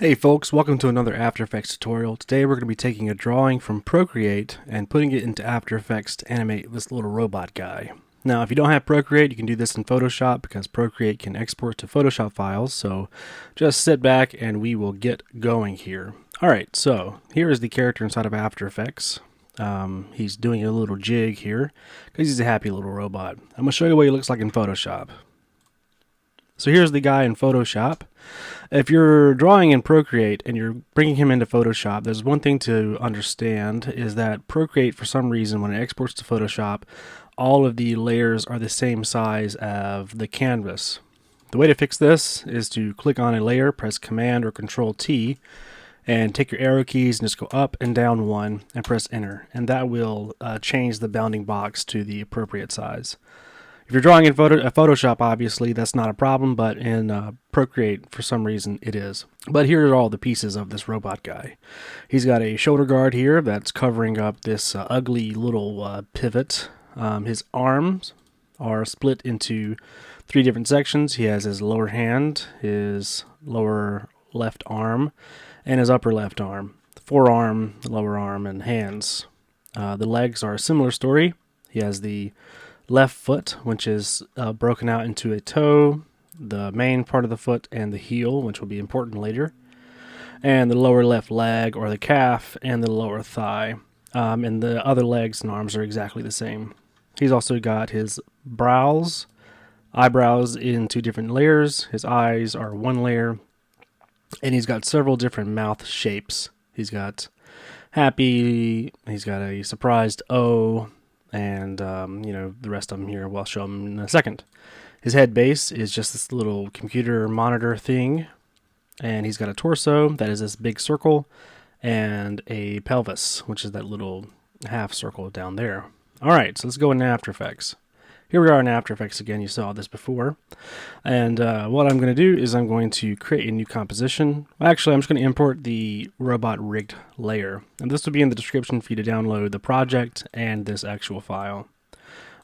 Hey folks, welcome to another After Effects tutorial. Today we're going to be taking a drawing from Procreate and putting it into After Effects to animate this little robot guy. Now if you don't have Procreate, you can do this in Photoshop because Procreate can export to Photoshop files, so just sit back and we will get going here. Alright, so here is the character inside of After Effects. He's doing a little jig here because he's a happy little robot. I'm going to show you what he looks like in Photoshop. So here's the guy in Photoshop. If you're drawing in Procreate and you're bringing him into Photoshop, there's one thing to understand is that Procreate, for some reason, when it exports to Photoshop, all of the layers are the same size of the canvas. The way to fix this is to click on a layer, press Command or Control T, and take your arrow keys and just go up and down one and press Enter. And that will change the bounding box to the appropriate size. If you're drawing in Photoshop, obviously, that's not a problem, but in Procreate, for some reason, it is. But here are all the pieces of this robot guy. He's got a shoulder guard here that's covering up this ugly little pivot. His arms are split into three different sections. He has his lower hand, his lower left arm, and his upper left arm. The forearm, lower arm, and hands. The legs are a similar story. He has the left foot, which is broken out into a toe, the main part of the foot, and the heel, which will be important later, and the lower left leg or the calf and the lower thigh, and the other legs and arms are exactly the same. He's also got his eyebrows in two different layers, his eyes are one layer, and he's got several different mouth shapes. He's got happy, he's got a surprised O, and the rest of them here, I'll show them in a second. His head base is just this little computer monitor thing, and he's got a torso that is this big circle, and a pelvis, which is that little half circle down there. Alright, so let's go into After Effects. Here we are in After Effects again. You saw this before. And what I'm going to do is I'm going to create a new composition. Actually, I'm just going to import the robot rigged layer. And this will be in the description for you to download the project and this actual file.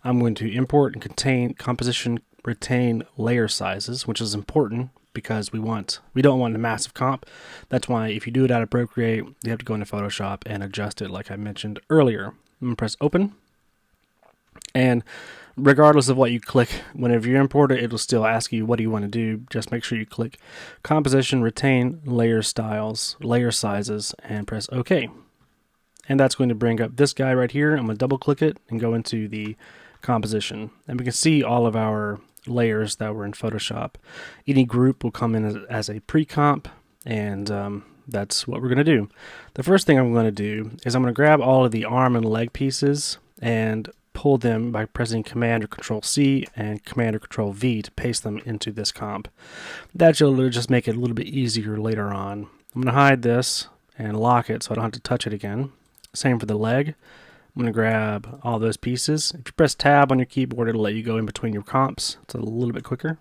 I'm going to import and contain composition retain layer sizes, which is important because we don't want a massive comp. That's why if you do it out of Procreate, you have to go into Photoshop and adjust it like I mentioned earlier. I'm going to press open. And regardless of what you click, whenever you import it, it'll still ask you what do you want to do. Just make sure you click Composition, Retain Layer Styles, Layer Sizes, and press OK. And that's going to bring up this guy right here. I'm going to double click it and go into the composition. And we can see all of our layers that were in Photoshop. Any group will come in as a pre-comp, and that's what we're going to do. The first thing I'm going to do is I'm going to grab all of the arm and leg pieces and pull them by pressing Command or Control C and Command or Control V to paste them into this comp. That will just make it a little bit easier later on. I'm going to hide this and lock it so I don't have to touch it again. Same for the leg. I'm going to grab all those pieces. If you press Tab on your keyboard, it'll let you go in between your comps. It's a little bit quicker.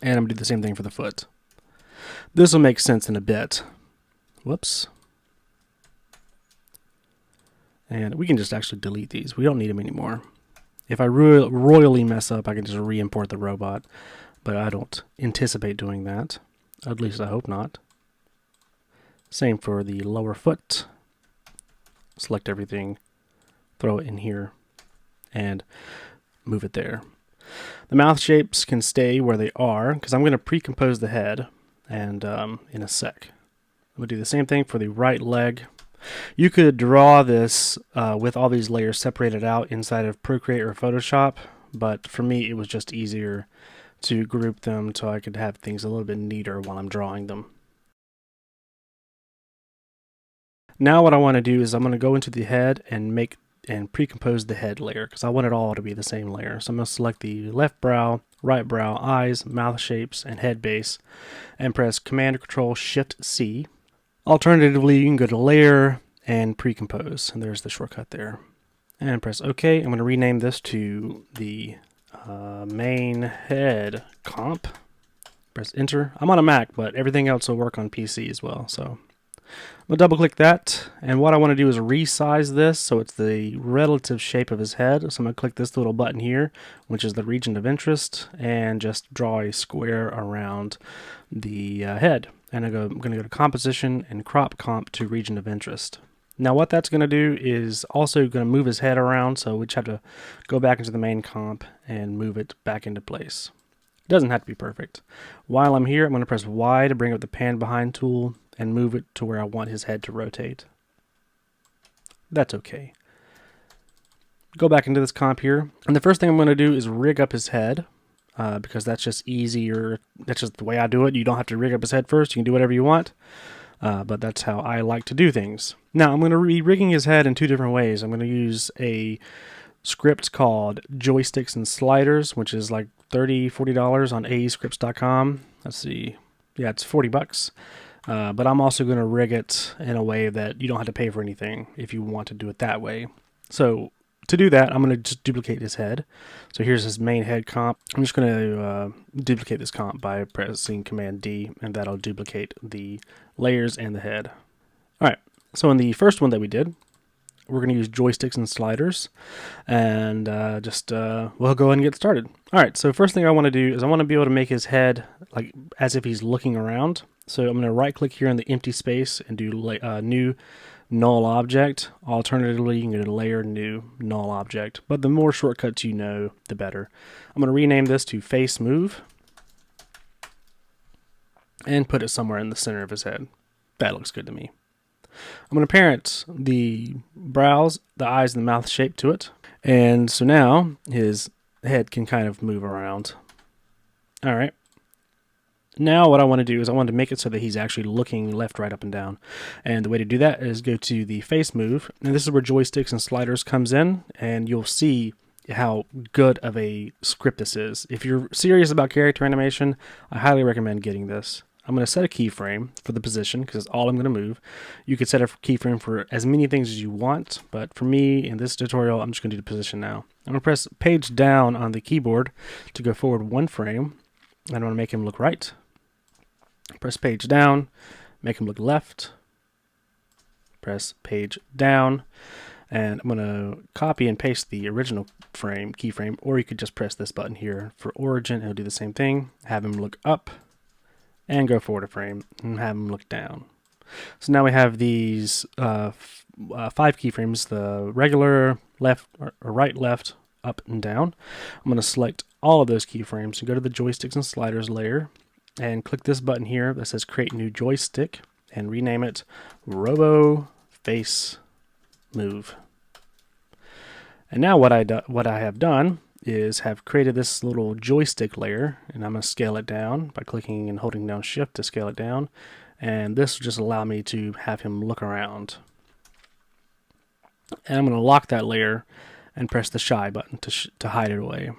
And I'm going to do the same thing for the foot. This will make sense in a bit. Whoops. And we can just actually delete these. We don't need them anymore. If I royally mess up, I can just re-import the robot. But I don't anticipate doing that. At least I hope not. Same for the lower foot. Select everything, throw it in here, and move it there. The mouth shapes can stay where they are, because I'm going to pre-compose the head, and in a sec. I'm going to do the same thing for the right leg. You could draw this with all these layers separated out inside of Procreate or Photoshop, but for me it was just easier to group them so I could have things a little bit neater while I'm drawing them. Now what I want to do is I'm going to go into the head and pre-compose the head layer because I want it all to be the same layer. So I'm going to select the left brow, right brow, eyes, mouth shapes, and head base, and press Command or Control Shift C. Alternatively, you can go to Layer and Pre-compose, and there's the shortcut there. And press OK. I'm going to rename this to the main head comp. Press Enter. I'm on a Mac, but everything else will work on PC as well. So I'm going to double click that, and what I want to do is resize this so it's the relative shape of his head. So I'm going to click this little button here, which is the region of interest, and just draw a square around the head. and I'm going to go to Composition and Crop Comp to Region of Interest. Now what that's going to do is also going to move his head around, so we just have to go back into the main comp and move it back into place. It doesn't have to be perfect. While I'm here, I'm going to press Y to bring up the Pan Behind tool and move it to where I want his head to rotate. That's okay. Go back into this comp here, and the first thing I'm going to do is rig up his head, because that's just easier. That's just the way I do it. You don't have to rig up his head first. You can do whatever you want. But that's how I like to do things. Now I'm going to be rigging his head in two different ways. I'm going to use a script called Joysticks and Sliders, which is like $30–40 on aescripts.com. Let's see. Yeah, it's $40. But I'm also going to rig it in a way that you don't have to pay for anything if you want to do it that way. So to do that, I'm going to just duplicate his head. So here's his main head comp. I'm just going to duplicate this comp by pressing Command D, and that'll duplicate the layers and the head. Alright, so in the first one that we did, we're going to use Joysticks and Sliders, and we'll go ahead and get started. Alright, so first thing I want to do is I want to be able to make his head like as if he's looking around. So I'm going to right click here in the empty space and do New Null Object. Alternatively, you can go to Layer, New, Null Object. But the more shortcuts you know, the better. I'm going to rename this to Face Move and put it somewhere in the center of his head. That looks good to me. I'm going to parent the brows, the eyes, and the mouth shape to it. And so now his head can kind of move around. Alright. Now what I want to do is I want to make it so that he's actually looking left, right, up, and down. And the way to do that is go to the Face Move. And this is where Joysticks and Sliders comes in. And you'll see how good of a script this is. If you're serious about character animation, I highly recommend getting this. I'm going to set a keyframe for the position because it's all I'm going to move. You could set a keyframe for as many things as you want, but for me in this tutorial, I'm just going to do the position now. I'm going to press page down on the keyboard to go forward one frame. And I want to make him look right. Press page down, make him look left. Press page down, and I'm going to copy and paste the original keyframe, or you could just press this button here for origin. It'll do the same thing. Have him look up and go forward a frame and have him look down. So now we have these 5 keyframes: the regular, left, or right, left, up, and down. I'm going to select all of those keyframes and go to the Joysticks and Sliders layer and click this button here that says Create New Joystick and rename it Robo Face Move. And now what I have done is have created this little joystick layer, and I'm going to scale it down by clicking and holding down Shift to scale it down. And this will just allow me to have him look around. And I'm going to lock that layer and press the Shy button to hide it away.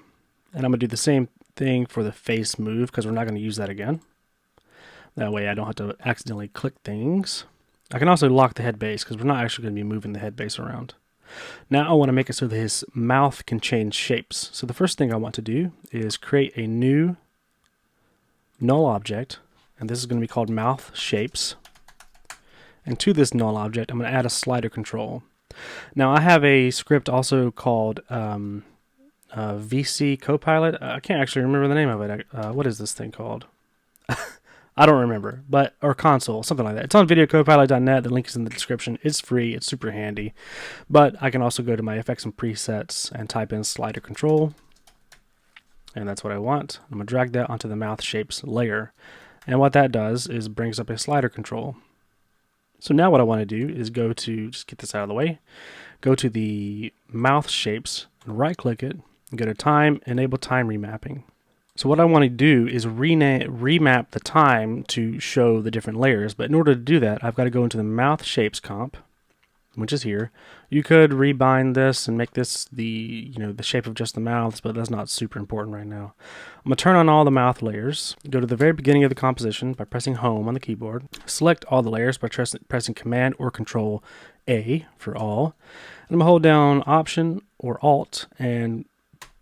And I'm going to do the same thing for the face move because we're not going to use that again. That way I don't have to accidentally click things. I can also lock the head base because we're not actually going to be moving the head base around. Now I want to make it so that his mouth can change shapes. So the first thing I want to do is create a new null object, and this is going to be called Mouth Shapes. And to this null object, I'm going to add a slider control. Now I have a script also called VC Copilot. I can't actually remember the name of it. What is this thing called? I don't remember, or console, something like that. It's on videocopilot.net. The link is in the description. It's free. It's super handy. But I can also go to my effects and presets and type in slider control. And that's what I want. I'm going to drag that onto the mouth shapes layer. And what that does is brings up a slider control. So now what I want to do is go to, just get this out of the way, go to the mouth shapes, and right click it, and go to time, enable time remapping. So what I want to do is remap the time to show the different layers, but in order to do that, I've got to go into the mouth shapes comp, which is here. You could rebind this and make this the shape of just the mouths, but that's not super important right now. I'm going to turn on all the mouth layers, go to the very beginning of the composition by pressing home on the keyboard, select all the layers by pressing Command or Control A for all, and I'm going to hold down Option or Alt and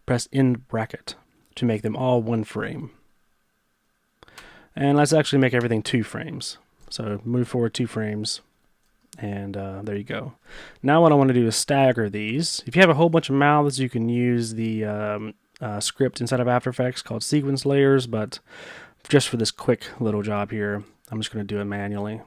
press end bracket to make them all one frame. And let's actually make everything 2 frames. So move forward 2 frames. And there you go. Now what I want to do is stagger these. If you have a whole bunch of mouths, you can use the script inside of AfterEffects called Sequence Layers, but just for this quick little job here, I'm just going to do it manually.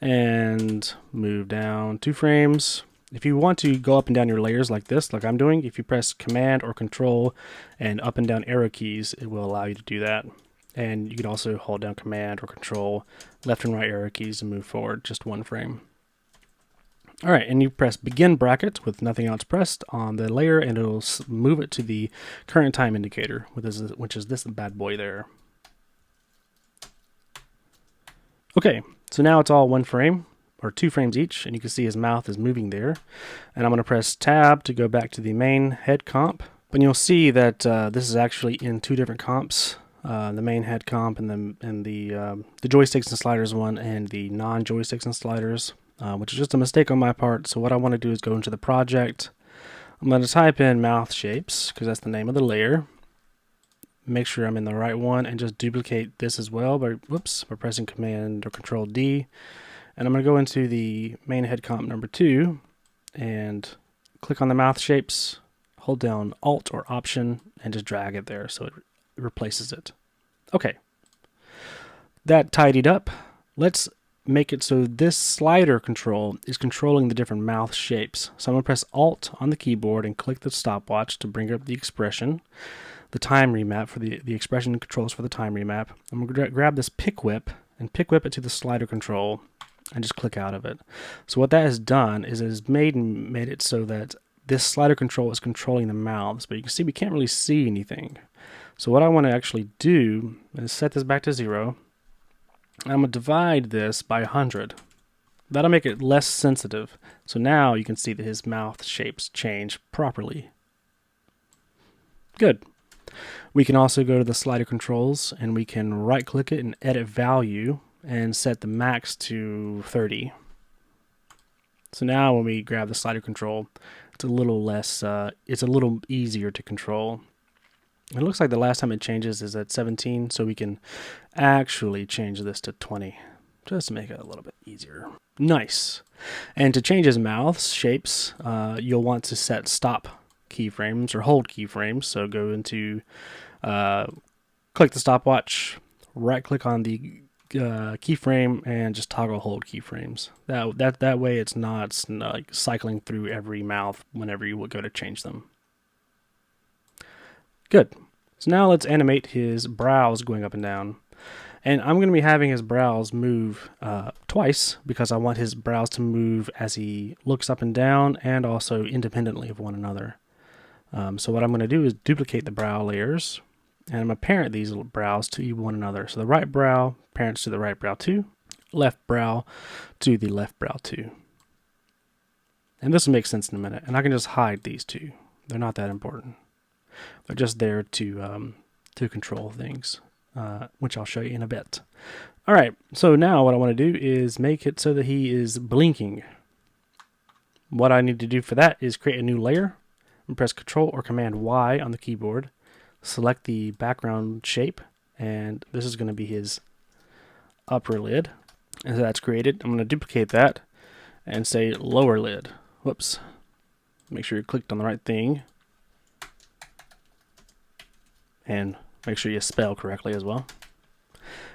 And move down 2 frames. If you want to go up and down your layers like this, like I'm doing, if you press Command or Control and up and down arrow keys, it will allow you to do that. And you can also hold down Command or Control, left and right arrow keys to move forward just 1 frame. Alright, and you press Begin Bracket with nothing else pressed on the layer, and it'll move it to the current time indicator, which is this bad boy there. Okay, so now it's all 1 frame, or 2 frames each, and you can see his mouth is moving there. And I'm going to press Tab to go back to the main head comp. But you'll see that this is actually in 2 different comps. The main head comp and the joysticks and sliders one, and the non-joysticks and sliders, which is just a mistake on my part. So what I want to do is go into the project. I'm going to type in mouth shapes, because that's the name of the layer. Make sure I'm in the right one, and just duplicate this as well by pressing Command or Control D. And I'm going to go into the main head comp number 2 and click on the mouth shapes, hold down Alt or Option, and just drag it there so it replaces it. Okay, that tidied up. Let's make it so this slider control is controlling the different mouth shapes. So I'm going to press Alt on the keyboard and click the stopwatch to bring up the expression. The time remap for the expression controls for the time remap. I'm going to grab this pick whip and pick whip it to the slider control and just click out of it. So what that has done is it has made it so that this slider control is controlling the mouths, but you can see we can't really see anything. So what I want to actually do is set this back to 0. I'm going to divide this by 100. That'll make it less sensitive. So now you can see that his mouth shapes change properly. Good. We can also go to the slider controls, and we can right click it and edit value and set the max to 30. So now when we grab the slider control, it's a little less, it's a little easier to control. It looks like the last time it changes is at 17, so we can actually change this to 20 just to make it a little bit easier. Nice. And to change his mouth shapes, you'll want to set stop keyframes or hold keyframes. So go into click the stopwatch, right click on the keyframe, and just toggle hold keyframes. That way it's not like cycling through every mouth whenever you would go to change them. Good. So now let's animate his brows going up and down. And I'm going to be having his brows move twice, because I want his brows to move as he looks up and down and also independently of one another. So what I'm going to do is duplicate the brow layers, and I'm going to parent these little brows to one another. So the right brow parents to the right brow 2, left brow to the left brow 2. And this will make sense in a minute. And I can just hide these 2. They're not that important. They're just there to control things, which I'll show you in a bit. All right, so now what I want to do is make it so that he is blinking. What I need to do for that is create a new layer. And press Control or Command Y on the keyboard. Select the background shape, and this is going to be his upper lid. And so that's created. I'm going to duplicate that and say lower lid. Whoops. Make sure you clicked on the right thing. And make sure you spell correctly as well.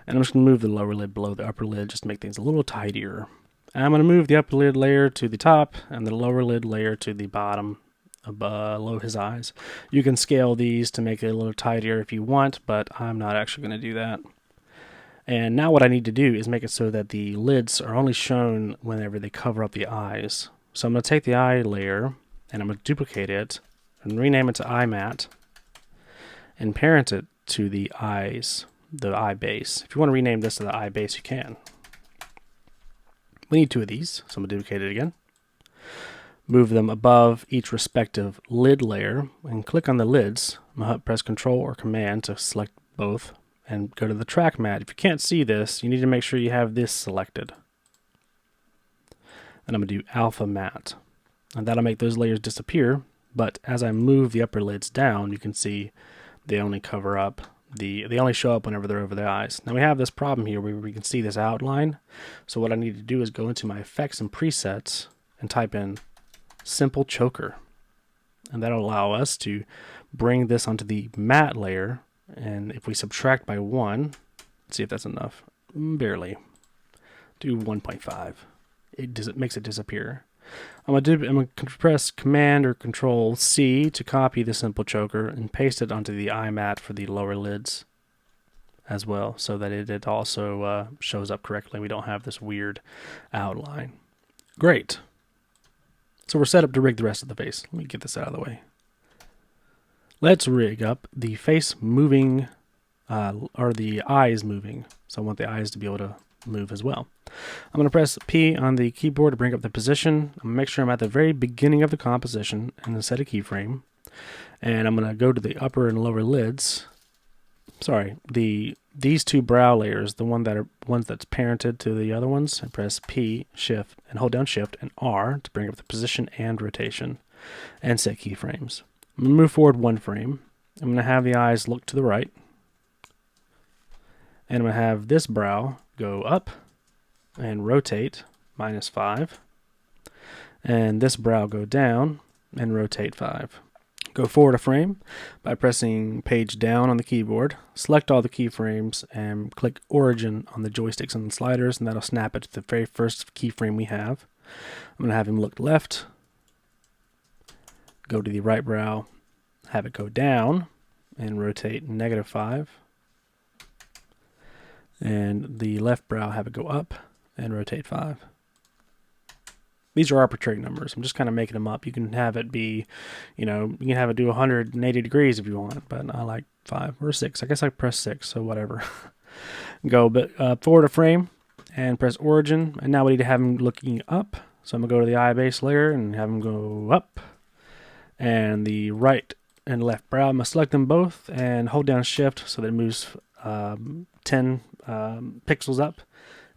And I'm just going to move the lower lid below the upper lid just to make things a little tidier. And I'm going to move the upper lid layer to the top and the lower lid layer to the bottom below his eyes. You can scale these to make it a little tidier if you want, but I'm not actually going to do that. And now what I need to do is make it so that the lids are only shown whenever they cover up the eyes. So I'm going to take the eye layer and I'm going to duplicate it and rename it to eye matte and parent it to the eyes, the eye base. If you want to rename this to the eye base, you can. We need 2 of these, so I'm going to duplicate it again. Move them above each respective lid layer and click on the lids. I'm going to press Control or Command to select both and go to the track matte. If you can't see this, you need to make sure you have this selected. And I'm going to do alpha matte. And that'll make those layers disappear, but as I move the upper lids down, you can see they only cover up, they only show up whenever they're over the eyes. Now we have this problem here where we can see this outline. So what I need to do is go into my effects and presets and type in Simple Choker, and that'll allow us to bring this onto the matte layer. And if we subtract by 1, let's see if that's enough. barely. Do 1.5. It makes it disappear. I'm gonna press Command or Control C to copy the simple choker and paste it onto the eye mat for the lower lids as well, so that it also shows up correctly. We don't have this weird outline. Great. So we're set up to rig the rest of the face. Let me get this out of the way. Let's rig up the face moving, or the eyes moving. So I want the eyes to be able to move as well. I'm going to press P on the keyboard to bring up the position. I'm going to make sure I'm at the very beginning of the composition and then set a keyframe. And I'm going to go to the upper and lower lids. Sorry, these two brow layers, the ones that's parented to the other ones, and press P, Shift, and hold down Shift and R to bring up the position and rotation, and set keyframes. I'm going to move forward one frame. I'm going to have the eyes look to the right, and I'm going to have this brow go up and rotate -5, and this brow go down and rotate 5. Go forward a frame by pressing page down on the keyboard, select all the keyframes, and click Origin on the joysticks and the sliders, and that'll snap it to the very first keyframe we have. I'm going to have him look left, go to the right brow, have it go down, and rotate -5. And the left brow, have it go up and rotate 5. These are arbitrary numbers. I'm just kind of making them up. You can have it be, you can have it do 180 degrees if you want, but I like 5 or 6. I guess I press 6, so whatever. Go forward a frame and press Origin, and now we need to have them looking up. So I'm going to go to the eye base layer and have them go up. And the right and left brow, I'm going to select them both and hold down Shift so that it moves 10 pixels up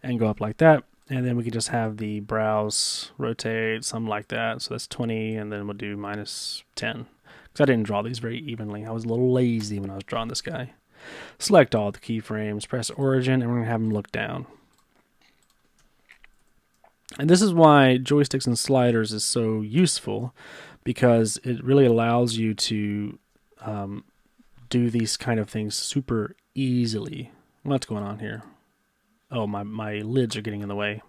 and go up like that. And then we can just have the brows rotate, something like that. So that's 20, and then we'll do -10. Because I didn't draw these very evenly. I was a little lazy when I was drawing this guy. Select all the keyframes, press Origin, and we're going to have them look down. And this is why joysticks and sliders is so useful, because it really allows you to do these kind of things super easily. What's going on here? Oh, my lids are getting in the way.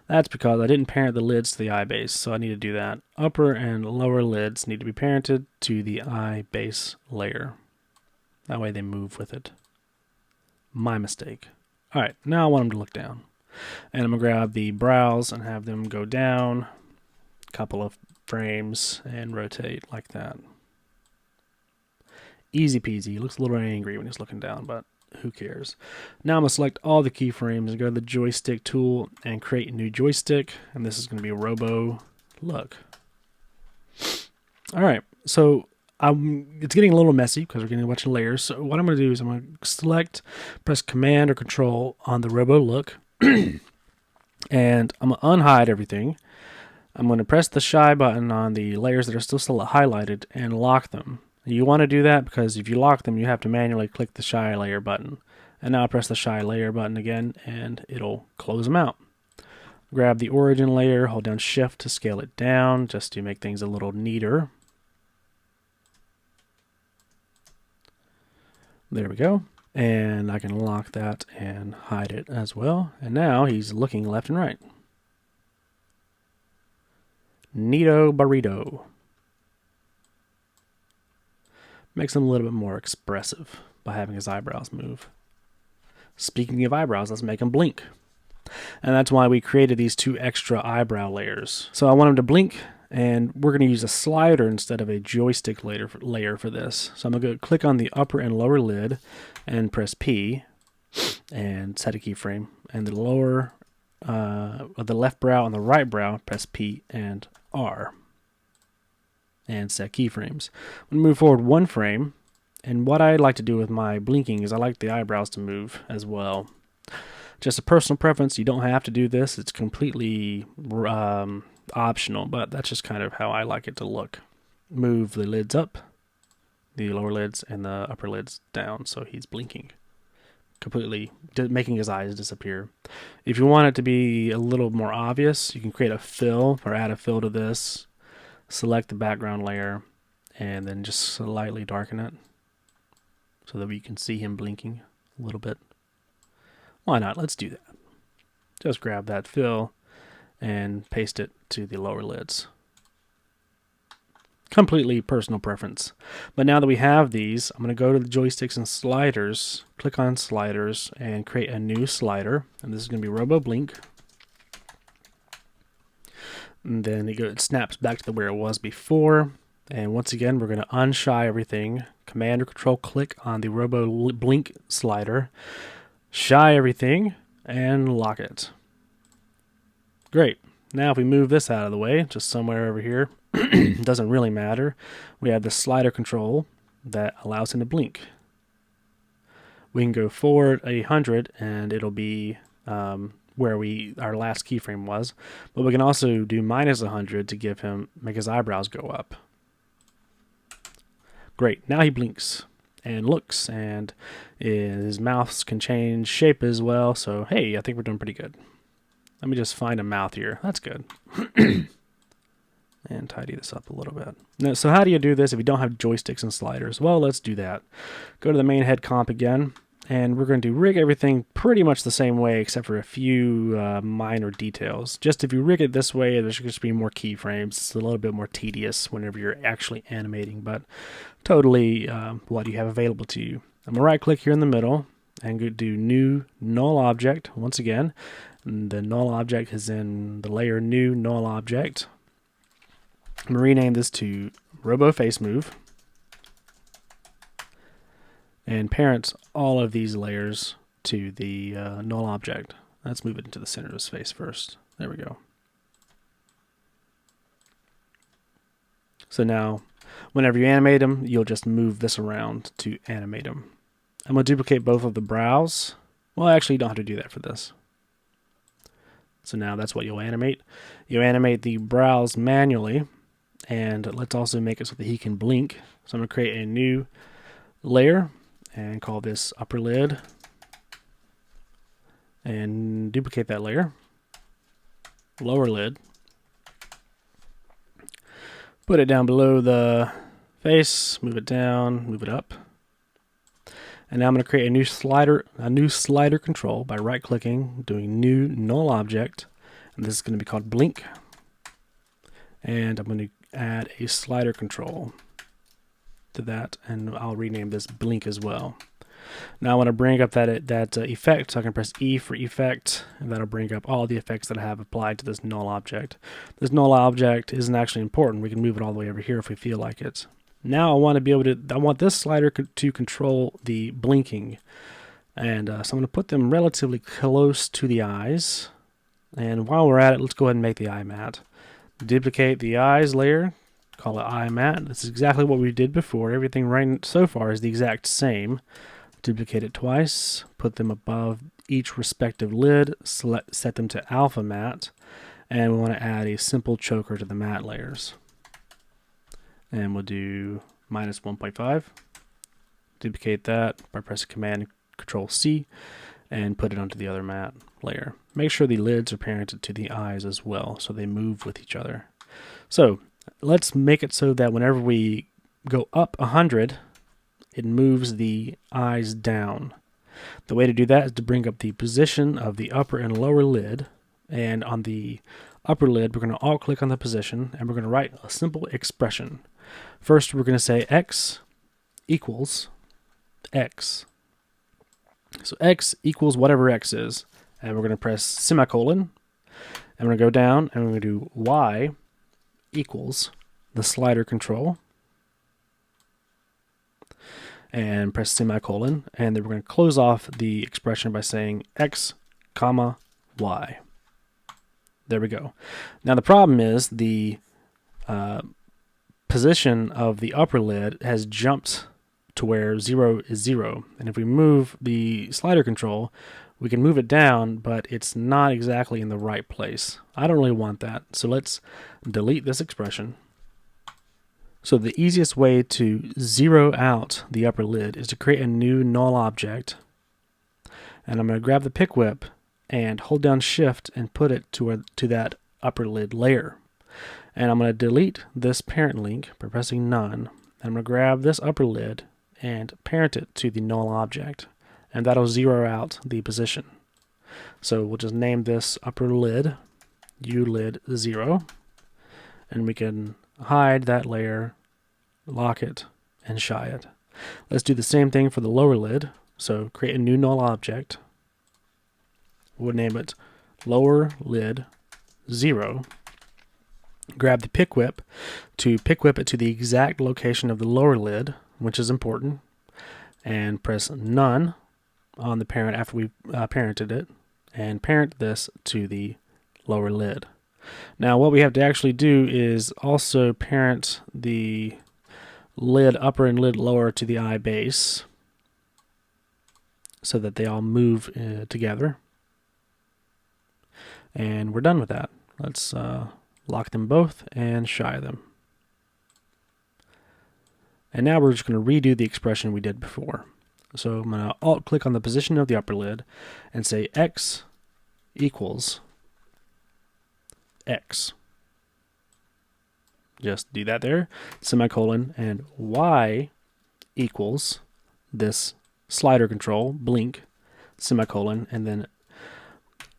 That's because I didn't parent the lids to the eye base, so I need to do that. Upper and lower lids need to be parented to the eye base layer. That way they move with it. My mistake. Alright, now I want them to look down. And I'm going to grab the brows and have them go down a couple of frames and rotate like that. Easy peasy. He looks a little angry when he's looking down, but who cares? Now I'm going to select all the keyframes and go to the joystick tool and create a new joystick. And this is going to be a Robo Look. Alright, so it's getting a little messy because we're getting a bunch of layers. So what I'm going to do is I'm going to select, press Command or Control on the Robo Look. And I'm going to unhide everything. I'm going to press the Shy button on the layers that are still highlighted and lock them. You want to do that because if you lock them, you have to manually click the Shy Layer button. And now press the Shy Layer button again, and it'll close them out. Grab the Origin layer, hold down Shift to scale it down, just to make things a little neater. There we go. And I can lock that and hide it as well. And now he's looking left and right. Neato burrito. Makes him a little bit more expressive by having his eyebrows move. Speaking of eyebrows, let's make him blink. And that's why we created these two extra eyebrow layers. So I want him to blink, and we're going to use a slider instead of a joystick layer for this. So I'm going to click on the upper and lower lid and press P and set a keyframe. And the lower, the left brow and the right brow, press P and R. And set keyframes. I'm going to move forward one frame, and what I like to do with my blinking is I like the eyebrows to move as well. Just a personal preference. You don't have to do this. It's completely optional, but that's just kind of how I like it to look. Move the lids up, the lower lids, and the upper lids down so he's blinking. Completely making his eyes disappear. If you want it to be a little more obvious, you can create a fill or add a fill to this. Select the background layer and then just slightly darken it so that we can see him blinking a little bit. Why not? Let's do that. Just grab that fill and paste it to the lower lids. Completely personal preference. But now that we have these, I'm going to go to the joysticks and sliders, click on sliders, and create a new slider. And this is going to be Robo Blink. And then it snaps back to where it was before. And once again, we're going to unshy everything. Command or Control click on the Robo Blink slider. Shy everything and lock it. Great. Now if we move this out of the way, just somewhere over here, doesn't really matter. We have the slider control that allows him to blink. We can go forward 100 and it'll be where our last keyframe was. But we can also do minus 100 to make his eyebrows go up. Great. Now he blinks and looks, and his mouth can change shape as well. So hey, I think we're doing pretty good. Let me just find a mouth here. That's good. And tidy this up a little bit. Now, so how do you do this if you don't have joysticks and sliders? Well, let's do that. Go to the main head comp again, and we're going to rig everything pretty much the same way except for a few minor details. Just if you rig it this way, there's going to be more keyframes. It's a little bit more tedious whenever you're actually animating, but totally what you have available to you. I'm going to right click here in the middle and go do New Null Object once again. And the null object is in the layer New Null Object. I'm going to rename this to Robo Face Move and parent all of these layers to the null object. Let's move it into the center of his face first. There we go. So now, whenever you animate him, you'll just move this around to animate him. I'm going to duplicate both of the brows. Well, actually, you don't have to do that for this. So now that's what you'll animate. You animate the brows manually. And let's also make it so that he can blink. So I'm going to create a new layer and call this upper lid. And duplicate that layer. Lower lid. Put it down below the face. Move it down. Move it up. And now I'm going to create a new slider control by right clicking, doing New Null Object. And this is going to be called Blink. And I'm going to add a slider control to that, and I'll rename this Blink as well. Now I want to bring up that effect, so I can press E for effect, and that'll bring up all the effects that I have applied to this null object. This null object isn't actually important. We can move it all the way over here if we feel like it. Now I want this slider to control the blinking, and so I'm going to put them relatively close to the eyes. And while we're at it, let's go ahead and make the eye matte. Duplicate the eyes layer, call it eye matte. This is exactly what we did before. Everything right so far is the exact same. Duplicate it twice, put them above each respective lid, set them to alpha matte, and we want to add a simple choker to the matte layers. And we'll do minus 1.5. Duplicate that by pressing Command Control C and put it onto the other matte layer. Make sure the lids are parented to the eyes as well, so they move with each other. So let's make it so that whenever we go up 100, it moves the eyes down. The way to do that is to bring up the position of the upper and lower lid, and on the upper lid we're going to alt click on the position and we're going to write a simple expression. First we're going to say x equals x. So x equals whatever x is, and we're going to press semicolon, and we're going to go down and we're going to do y equals the slider control, and press semicolon, and then we're going to close off the expression by saying x comma y. There we go. Now the problem is the position of the upper lid has jumped to where 0 is 0, and if we move the slider control we can move it down, but it's not exactly in the right place. I don't really want that, so let's delete this expression. So the easiest way to zero out the upper lid is to create a new null object, and I'm going to grab the pick whip and hold down shift and put it to that upper lid layer, and I'm going to delete this parent link by pressing none, and I'm going to grab this upper lid and parent it to the null object, and that'll zero out the position. So we'll just name this upper lid ulid 0, and we can hide that layer, lock it, and shy it. Let's do the same thing for the lower lid. So create a new null object. We'll name it lower lid 0. Grab the pick whip to pick whip it to the exact location of the lower lid, which is important, and press none on the parent after we parented it, and parent this to the lower lid. Now what we have to actually do is also parent the lid upper and lid lower to the eye base so that they all move together. And we're done with that. Let's lock them both and shy them. And now we're just going to redo the expression we did before. So I'm going to alt click on the position of the upper lid and say x equals x. Just do that there, semicolon, and y equals this slider control, blink, semicolon, and then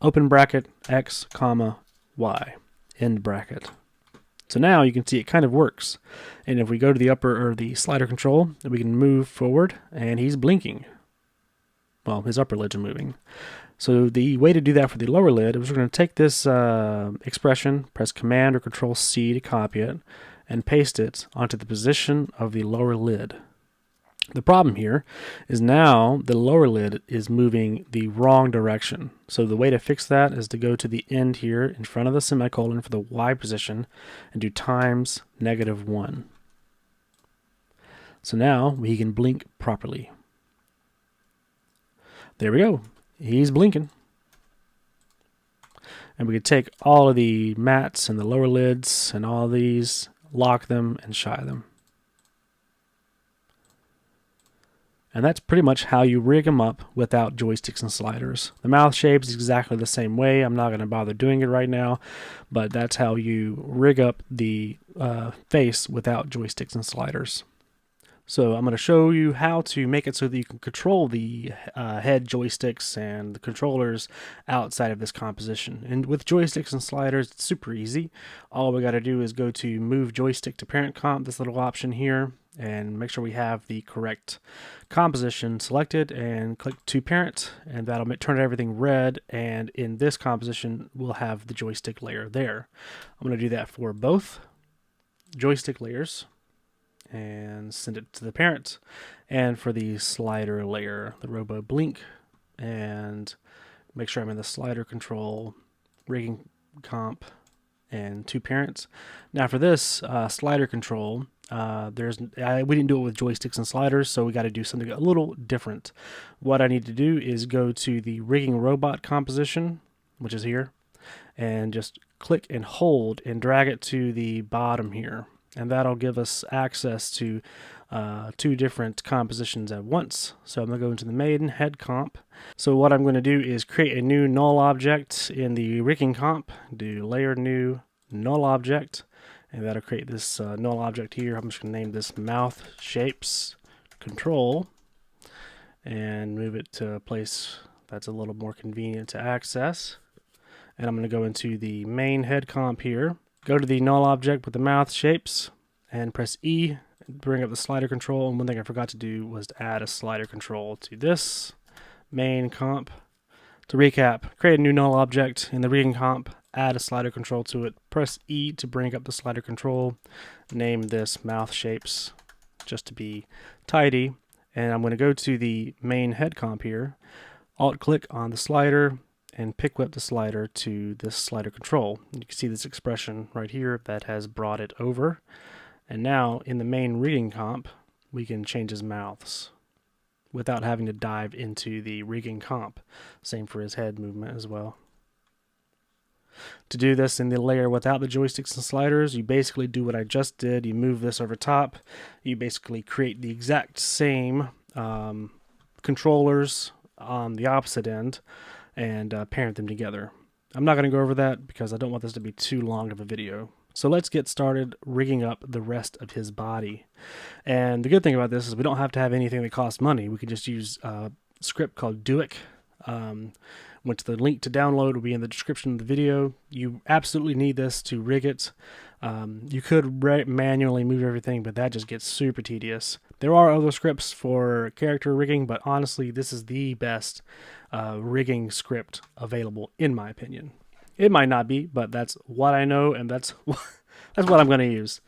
open bracket, x, comma, y, end bracket. So now you can see it kind of works. And if we go to the upper or the slider control, we can move forward, and he's blinking. Well, his upper lid's moving. So the way to do that for the lower lid is we're going to take this expression, press Command or Control C to copy it, and paste it onto the position of the lower lid. The problem here is now the lower lid is moving the wrong direction. So the way to fix that is to go to the end here in front of the semicolon for the Y position and do times -1. So now we can blink properly. There we go. He's blinking. And we could take all of the mats and the lower lids and all these, lock them, and shy them. And that's pretty much how you rig them up without joysticks and sliders. The mouth shape is exactly the same way. I'm not going to bother doing it right now, but that's how you rig up the face without joysticks and sliders. So I'm going to show you how to make it so that you can control the head joysticks and the controllers outside of this composition. And with joysticks and sliders, it's super easy. All we got to do is go to Move Joystick to Parent Comp, this little option here, and make sure we have the correct composition selected, and click to parent, and that'll turn everything red. And in this composition, we'll have the joystick layer there. I'm going to do that for both joystick layers and send it to the parent. And for the slider layer, the Robo Blink, and make sure I'm in the slider control, rigging comp, and to parents. Now for this slider control, we didn't do it with joysticks and sliders, so we got to do something a little different. What I need to do is go to the rigging robot composition, which is here, and just click and hold and drag it to the bottom here. And that'll give us access to 2 different compositions at once. So I'm going to go into the main head comp. So what I'm going to do is create a new null object in the rigging comp, do layer new null object, and that'll create this null object here. I'm just going to name this mouth shapes control and move it to a place that's a little more convenient to access. And I'm going to go into the main head comp here. Go to the null object with the mouth shapes and press E, bring up the slider control. And one thing I forgot to do was to add a slider control to this main comp. To recap, create a new null object in the rigging comp, add a slider control to it, press E to bring up the slider control, name this mouth shapes just to be tidy. And I'm going to go to the main head comp here, alt click on the slider, and pick whip the slider to this slider control. You can see this expression right here that has brought it over. And now in the main rigging comp, we can change his mouths without having to dive into the rigging comp. Same for his head movement as well. To do this in the layer without the joysticks and sliders, you basically do what I just did. You move this over top. You basically create the exact same controllers on the opposite end and parent them together. I'm not going to go over that because I don't want this to be too long of a video. So let's get started rigging up the rest of his body. And the good thing about this is we don't have to have anything that costs money. We can just use a script called Duik, which the link to download will be in the description of the video. You absolutely need this to rig it. You could manually move everything, but that just gets super tedious. There are other scripts for character rigging, but honestly, this is the best rigging script available, in my opinion. It might not be, but that's what I know, and that's that's what I'm going to use.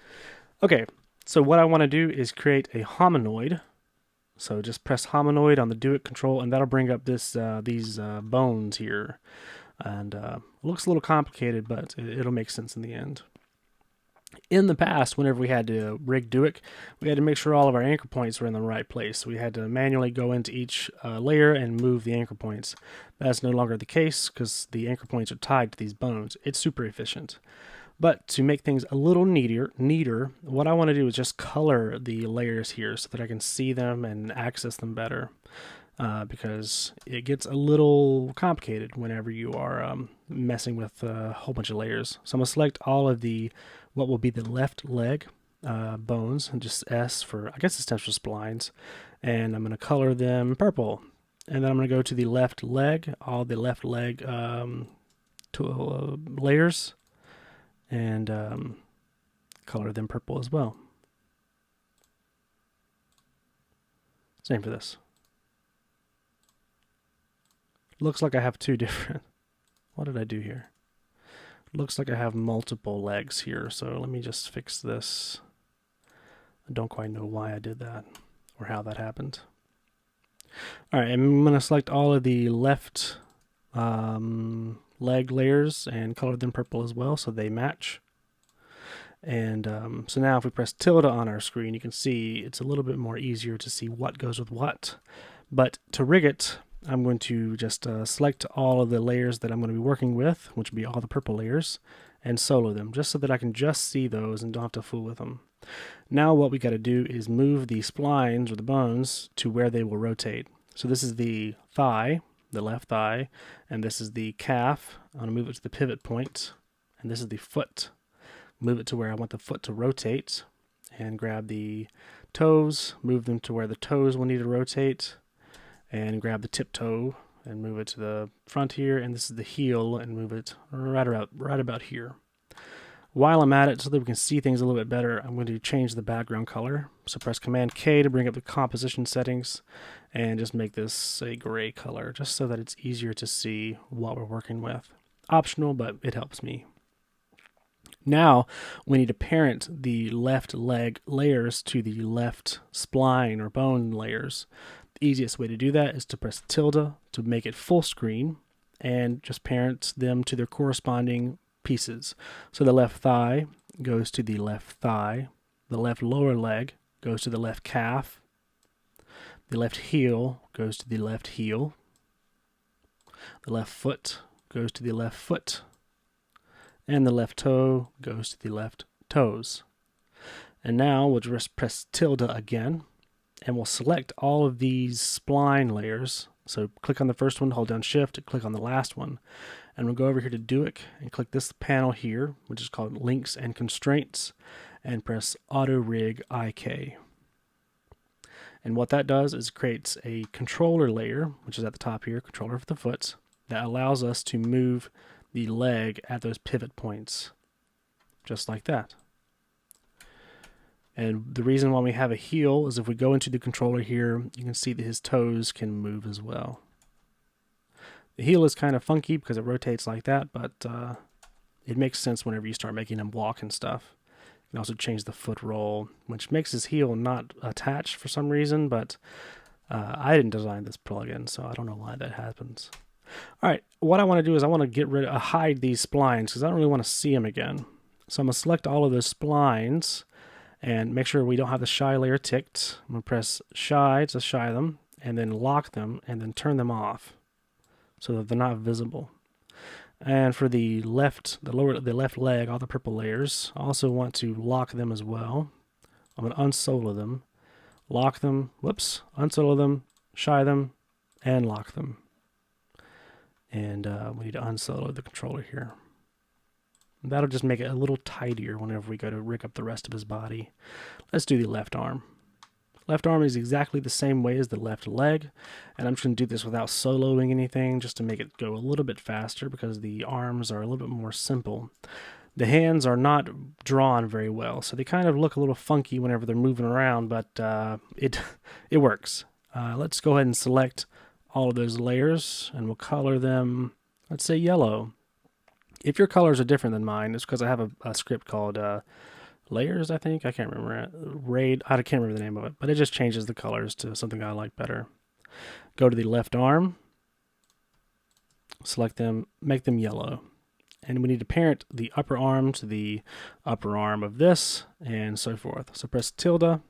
Okay, so what I want to do is create a hominoid. So just press hominoid on the Duik control, and that'll bring up these bones here. And it looks a little complicated, but it'll make sense in the end. In the past, whenever we had to rig Duik, we had to make sure all of our anchor points were in the right place. So we had to manually go into each layer and move the anchor points. That's no longer the case because the anchor points are tied to these bones. It's super efficient. But to make things a little neater, what I want to do is just color the layers here so that I can see them and access them better. Because it gets a little complicated whenever you are messing with a whole bunch of layers. So I'm going to select all of what will be the left leg bones, and just S for, I guess it stands for splines, and I'm going to color them purple. And then I'm going to go to the left leg, all the left leg layers, and color them purple as well. Same for this. Looks like I have two different. What did I do here? Looks like I have multiple legs here, so let me just fix this. I don't quite know why I did that or how that happened. Alright, I'm going to select all of the left leg layers and color them purple as well so they match. And so now if we press tilde on our screen, you can see it's a little bit more easier to see what goes with what. But to rig it, I'm going to just select all of the layers that I'm going to be working with, which will be all the purple layers, and solo them, just so that I can just see those and don't have to fool with them. Now what we got to do is move the splines, or the bones, to where they will rotate. So this is the thigh, the left thigh, and this is the calf. I'm going to move it to the pivot point, and this is the foot. Move it to where I want the foot to rotate, and grab the toes, move them to where the toes will need to rotate, and grab the tip toe and move it to the front here, and this is the heel, and move it right about here. While I'm at it, so that we can see things a little bit better, I'm going to change the background color. So press Command K to bring up the composition settings, and just make this a gray color, just so that it's easier to see what we're working with. Optional, but it helps me. Now we need to parent the left leg layers to the left spline or bone layers. The easiest way to do that is to press tilde to make it full screen and just parent them to their corresponding pieces. So the left thigh goes to the left thigh, the left lower leg goes to the left calf, the left heel goes to the left heel, the left foot goes to the left foot, and the left toe goes to the left toes. And now we'll just press tilde again, and we'll select all of these spline layers. So click on the first one, hold down shift, and click on the last one. And we'll go over here to Duik and click this panel here, which is called Links and Constraints, and press Auto Rig IK. And what that does is creates a controller layer, which is at the top here, controller for the foot, that allows us to move the leg at those pivot points, just like that. And the reason why we have a heel is if we go into the controller here, you can see that his toes can move as well. The heel is kind of funky because it rotates like that, but it makes sense whenever you start making him walk and stuff. You can also change the foot roll, which makes his heel not attached for some reason, but I didn't design this plugin, so I don't know why that happens. Alright, what I want to do is I want to hide these splines because I don't really want to see them again. So I'm going to select all of those splines and make sure we don't have the shy layer ticked. I'm going to press shy to shy them, and then lock them, and then turn them off so that they're not visible. And for the left leg, all the purple layers, I also want to lock them as well. I'm going to unsolo them, lock them, unsolo them, shy them, and lock them. And we need to unsolo the controller here. That'll just make it a little tidier whenever we go to rig up the rest of his body. Let's do the left arm. Left arm is exactly the same way as the left leg, and I'm just going to do this without soloing anything just to make it go a little bit faster because the arms are a little bit more simple. The hands are not drawn very well, so they kind of look a little funky whenever they're moving around, but it works. Let's go ahead and select all of those layers, and we'll color them, let's say yellow. If your colors are different than mine, it's because I have a script called Layers, I think. I can't remember. Raid, I can't remember the name of it, but it just changes the colors to something I like better. Go to the left arm, select them, make them yellow. And we need to parent the upper arm to the upper arm of this, and so forth. So press tilde,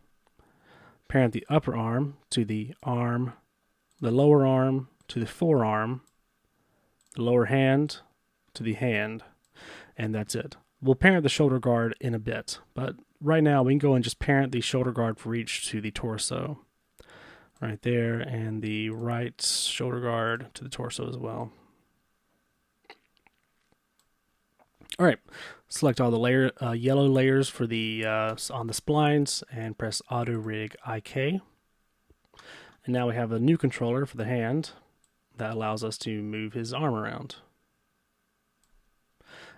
parent the upper arm to the arm, the lower arm to the forearm, the lower hand to the hand, and that's it. We'll parent the shoulder guard in a bit, but right now we can go and just parent the shoulder guard for each to the torso. Right there, and the right shoulder guard to the torso as well. All right, select all the yellow layers for the on the splines and press Auto Rig IK. And now we have a new controller for the hand that allows us to move his arm around.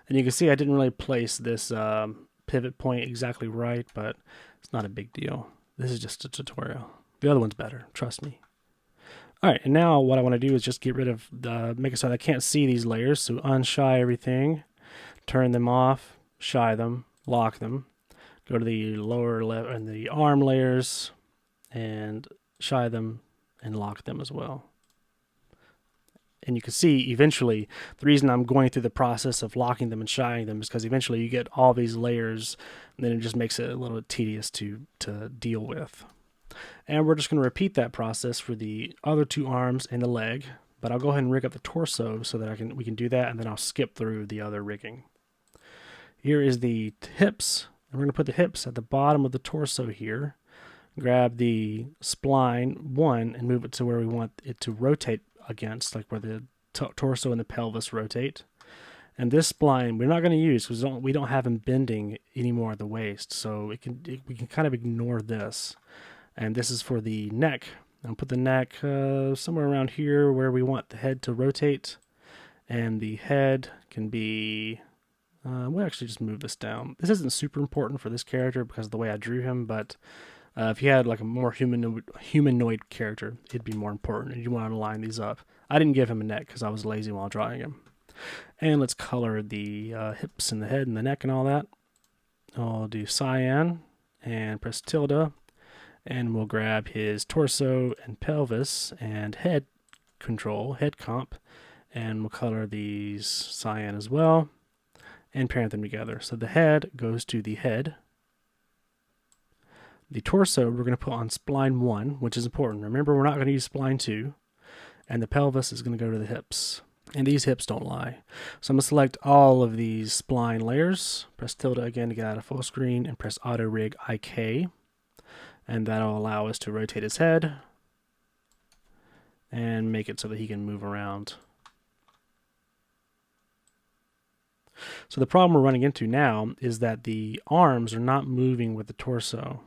And you can see I didn't really place this pivot point exactly right, but it's not a big deal. This is just a tutorial. The other one's better, trust me. All right, and now what I want to do is just get rid of make it so that I can't see these layers. So unshy everything. Turn them off, shy them, lock them. Go to the lower left and the arm layers and shy them and lock them as well. And you can see eventually the reason I'm going through the process of locking them and shying them is because eventually you get all these layers and then it just makes it a little tedious to deal with. And we're just going to repeat that process for the other two arms and the leg, but I'll go ahead and rig up the torso so that we can do that, and then I'll skip through the other rigging. Here is the hips, and we're going to put the hips at the bottom of the torso here. Grab the spline 1 and move it to where we want it to rotate against, like where the torso and the pelvis rotate. And this spline we're not going to use because we don't have him bending anymore at the waist, so we can kind of ignore this. And this is for the neck. I'll put the neck somewhere around here where we want the head to rotate, and the head can be. We'll actually just move this down. This isn't super important for this character because of the way I drew him, but if you had like a more humanoid character, it'd be more important, and you want to line these up. I didn't give him a neck because I was lazy while drawing him. And let's color the hips and the head and the neck and all that. I'll do cyan and press tilde, and we'll grab his torso and pelvis and head comp, and we'll color these cyan as well and parent them together. So the head goes to the head. The torso we're going to put on spline 1, which is important. Remember, we're not going to use spline 2. And the pelvis is going to go to the hips. And these hips don't lie. So I'm going to select all of these spline layers, press tilde again to get out of full screen, and press Auto Rig IK. And that'll allow us to rotate his head and make it so that he can move around. So the problem we're running into now is that the arms are not moving with the torso.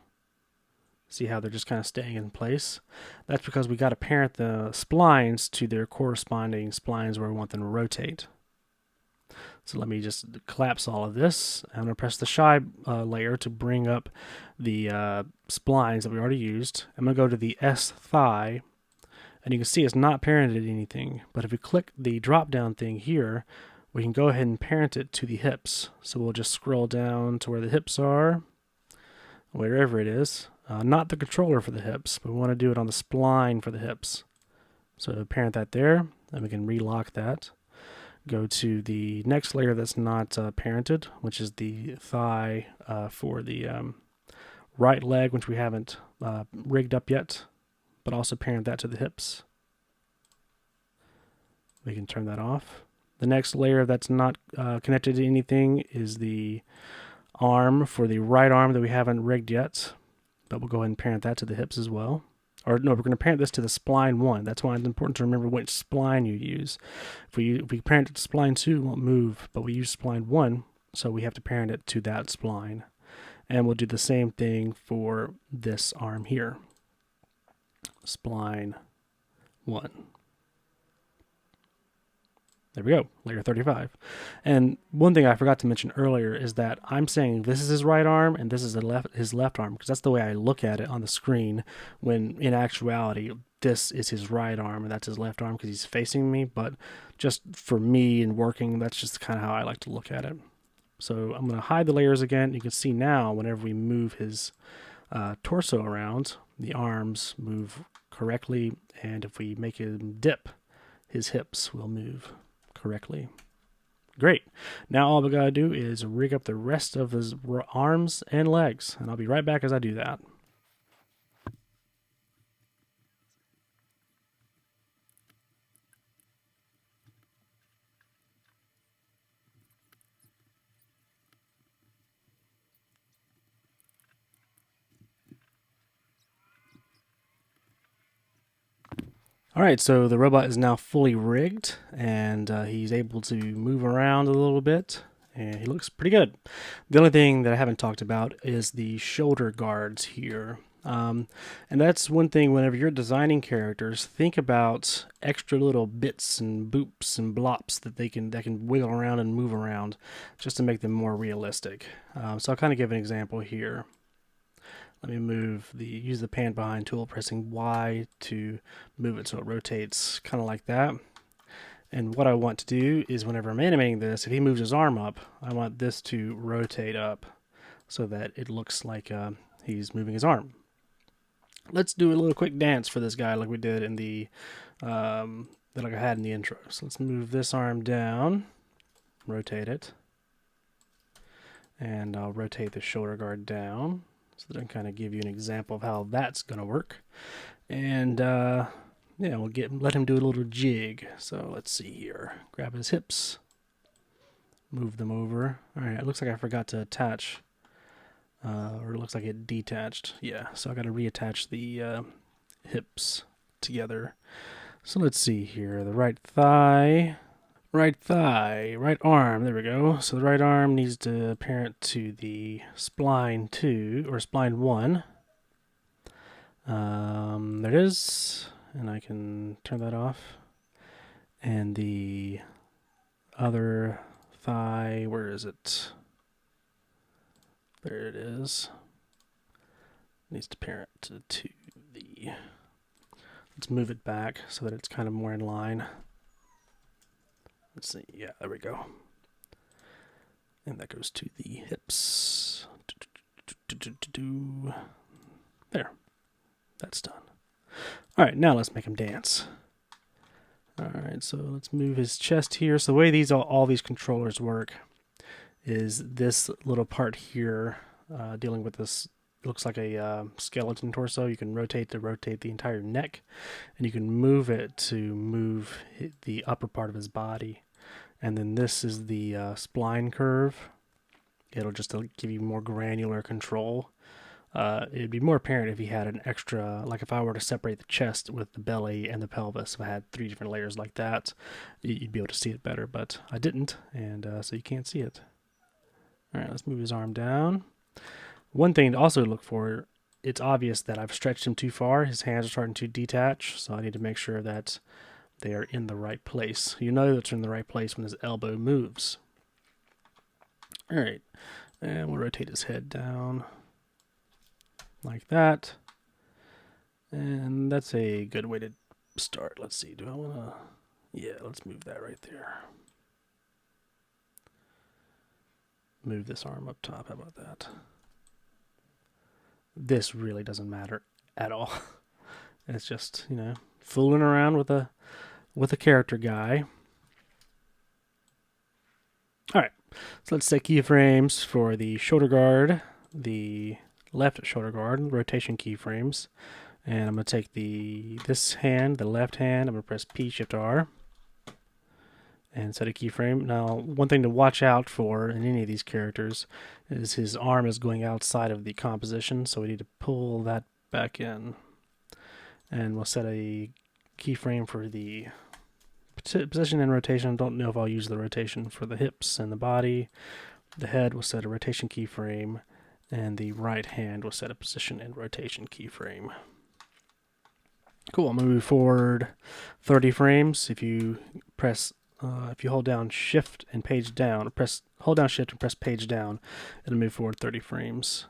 See how they're just kind of staying in place? That's because we got to parent the splines to their corresponding splines where we want them to rotate. So let me just collapse all of this. I'm going to press the shy layer to bring up the splines that we already used. I'm going to go to the S thigh, and you can see it's not parented anything. But if we click the drop down thing here, we can go ahead and parent it to the hips. So we'll just scroll down to where the hips are, wherever it is. Not the controller for the hips, but we want to do it on the spline for the hips. So parent that there, and we can relock that. Go to the next layer that's not parented, which is the thigh for the right leg, which we haven't rigged up yet, but also parent that to the hips. We can turn that off. The next layer that's not connected to anything is the arm for the right arm that we haven't rigged yet, but we'll go ahead and parent that to the hips as well. Or no, we're going to parent this to the spline 1. That's why it's important to remember which spline you use. If we parent it to spline 2, it won't move, but we use spline 1, so we have to parent it to that spline. And we'll do the same thing for this arm here. spline 1. There we go, layer 35. And one thing I forgot to mention earlier is that I'm saying this is his right arm and this is his left arm, because that's the way I look at it on the screen, when in actuality this is his right arm and that's his left arm because he's facing me. But just for me and working, that's just kind of how I like to look at it. So I'm going to hide the layers again. You can see now whenever we move his torso around, the arms move correctly, and if we make him dip, his hips will move correctly. Great. Now all we gotta do is rig up the rest of his arms and legs, and I'll be right back as I do that. All right, so the robot is now fully rigged, and he's able to move around a little bit, and he looks pretty good. The only thing that I haven't talked about is the shoulder guards here. And that's one thing whenever you're designing characters, think about extra little bits and boops and blops that can wiggle around and move around just to make them more realistic. So I'll kind of give an example here. Let me use the pan behind tool, pressing Y to move it so it rotates kind of like that. And what I want to do is whenever I'm animating this, if he moves his arm up, I want this to rotate up so that it looks like he's moving his arm. Let's do a little quick dance for this guy like we did in the, like I had in the intro. So let's move this arm down, rotate it, and I'll rotate the shoulder guard down. So that I can kind of give you an example of how that's going to work. And yeah, let him do a little jig. So let's see here. Grab his hips, move them over. All right, it looks like I forgot to attach, or it looks like it detached. Yeah, so I got to reattach the hips together. So let's see here. The right thigh, right arm, there we go. So the right arm needs to parent to the spline 2, or spline 1. There it is, and I can turn that off. And the other thigh, where is it? There it is. Needs to parent to the... Let's move it back so that it's kind of more in line. Let's see, yeah, there we go. And that goes to the hips. There, that's done. All right, now let's make him dance. All right, so let's move his chest here. So the way all these controllers work is this little part here, dealing with this, looks like a skeleton torso. You can rotate the entire neck, and you can move it to move the upper part of his body. And then this is the spline curve. It'll just give you more granular control. It'd be more apparent if he had an extra, like if I were to separate the chest with the belly and the pelvis, if I had 3 different layers like that, you'd be able to see it better, but I didn't, and so you can't see it. All right, let's move his arm down. One thing to also look for, it's obvious that I've stretched him too far. His hands are starting to detach, so I need to make sure that they are in the right place. You know that they're in the right place when his elbow moves. All right, and we'll rotate his head down like that. And that's a good way to start. Let's see, do I want to... Yeah, let's move that right there. Move this arm up top, how about that? This really doesn't matter at all. It's just, fooling around with a character guy. All right, so let's set keyframes for the shoulder guard, the left shoulder guard, rotation keyframes, and I'm going to take this hand, the left hand, I'm going to press P, Shift R, and set a keyframe. Now, one thing to watch out for in any of these characters is his arm is going outside of the composition, so we need to pull that back in. And we'll set a keyframe for the position and rotation. I don't know if I'll use the rotation for the hips and the body. The head will set a rotation keyframe, and the right hand will set a position and rotation keyframe. Cool. I'm gonna move forward 30 frames. If you hold down Shift and page down, hold down Shift and press page down, it'll move forward 30 frames.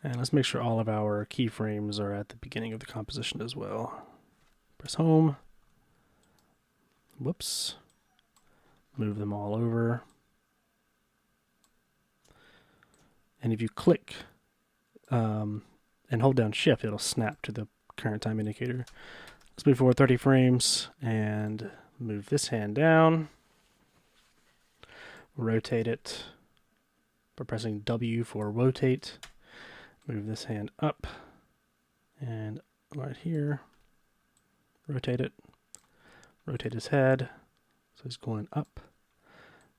And let's make sure all of our keyframes are at the beginning of the composition as well. Press home. Whoops. Move them all over. And if you click and hold down Shift, it'll snap to the current time indicator. Let's move forward 30 frames and move this hand down. Rotate it by pressing W for rotate. Move this hand up and right here. Rotate it. Rotate his head so he's going up.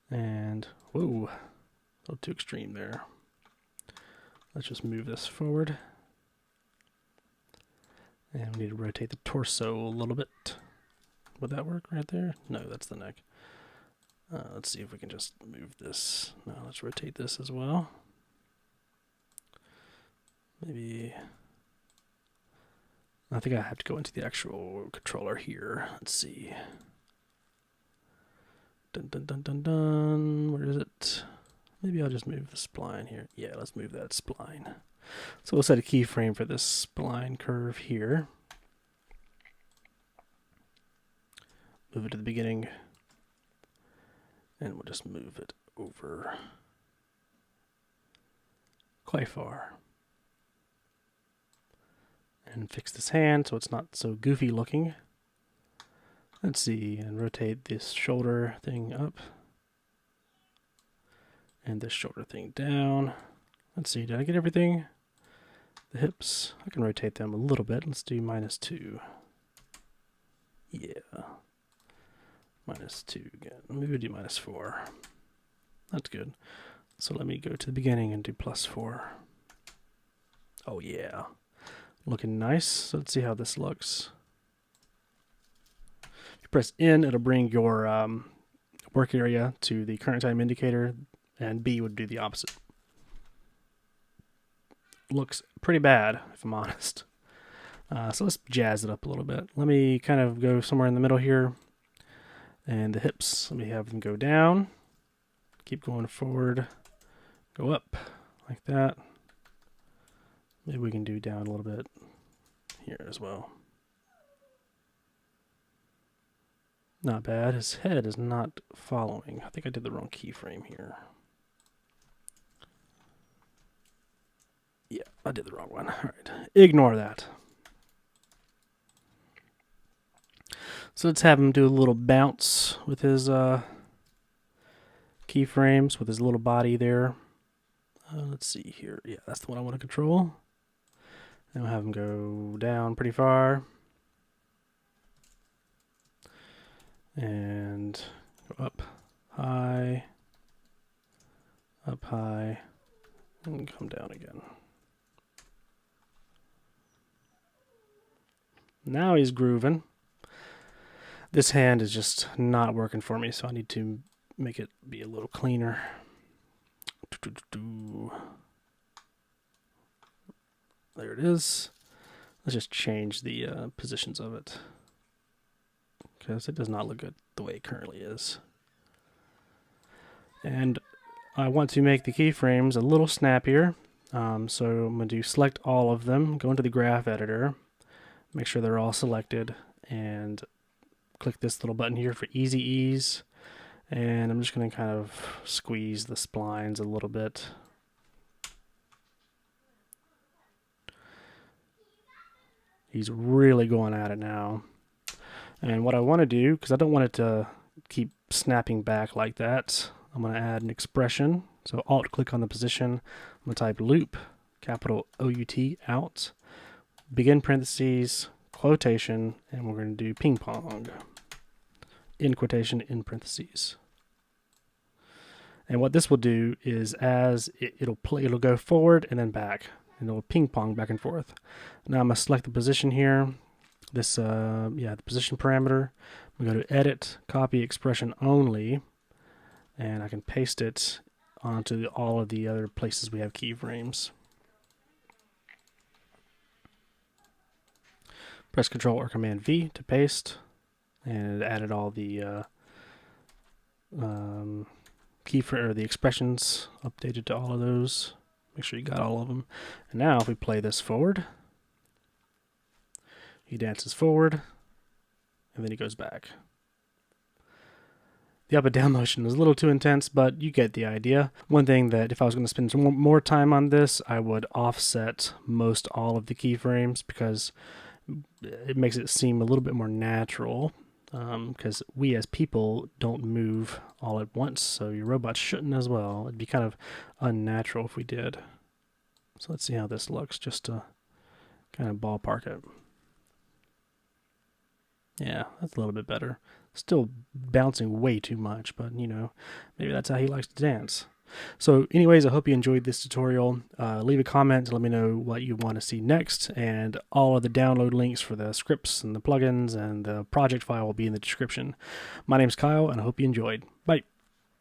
And whoa, a little too extreme there. Let's just move this forward. And we need to rotate the torso a little bit. Would that work right there? No, that's the neck. Let's see if we can just move this. Now let's rotate this as well. Maybe. I think I have to go into the actual controller here. Let's see. Dun dun dun dun dun. Where is it? Maybe I'll just move the spline here. Yeah, let's move that spline. So we'll set a keyframe for this spline curve here. Move it to the beginning. And we'll just move it over quite far. And fix this hand so it's not so goofy looking. Let's see, and rotate this shoulder thing up. And this shoulder thing down. Let's see, did I get everything? The hips, I can rotate them a little bit. Let's do -2. Yeah. -2 again. Maybe we'll do -4. That's good. So let me go to the beginning and do +4. Oh yeah. Looking nice. So let's see how this looks. If you press N, it'll bring your work area to the current time indicator, and B would do the opposite. Looks pretty bad, if I'm honest. So let's jazz it up a little bit. Let me kind of go somewhere in the middle here. And the hips, let me have them go down. Keep going forward. Go up, like that. Maybe we can do down a little bit here as well. Not bad. His head is not following. I think I did the wrong keyframe here. Yeah, I did the wrong one. All right, ignore that. So let's have him do a little bounce with his keyframes, with his little body there. Let's see here. Yeah, that's the one I want to control. And we'll have him go down pretty far. And go up high, and come down again. Now he's grooving. This hand is just not working for me, so I need to make it be a little cleaner. There it is. Let's just change the positions of it, because it does not look good the way it currently is. And I want to make the keyframes a little snappier, so I'm going to select all of them, go into the graph editor, make sure they're all selected, and click this little button here for easy ease. And I'm just going to kind of squeeze the splines a little bit. He's really going at it now. And what I want to do, because I don't want it to keep snapping back like that, I'm going to add an expression. So Alt-click on the position. I'm going to type loop, capital O-U-T, out, begin parentheses, quotation, and we're going to do ping pong, in quotation, in parentheses. And what this will do is, as it'll go forward and then back, and it'll ping pong back and forth. Now I'm going to select the position here. This, the position parameter. We go to Edit, Copy Expression Only, and I can paste it onto all of the other places we have keyframes. Press Control or Command V to paste, and it added all the keyframe or the expressions, updated to all of those. Make sure you got all of them. And now if we play this forward, he dances forward, and then he goes back. The up and down motion is a little too intense, but you get the idea. One thing that if I was going to spend some more time on this, I would offset most all of the keyframes because it makes it seem a little bit more natural, because we as people don't move all at once, so your robot shouldn't as well. It'd be kind of unnatural if we did. So let's see how this looks, just to kind of ballpark it. Yeah, that's a little bit better. Still bouncing way too much, but you know, maybe that's how he likes to dance. So anyways, I hope you enjoyed this tutorial. Leave a comment to let me know what you want to see next, and all of the download links for the scripts and the plugins and the project file will be in the description. My name's Kyle, and I hope you enjoyed. Bye.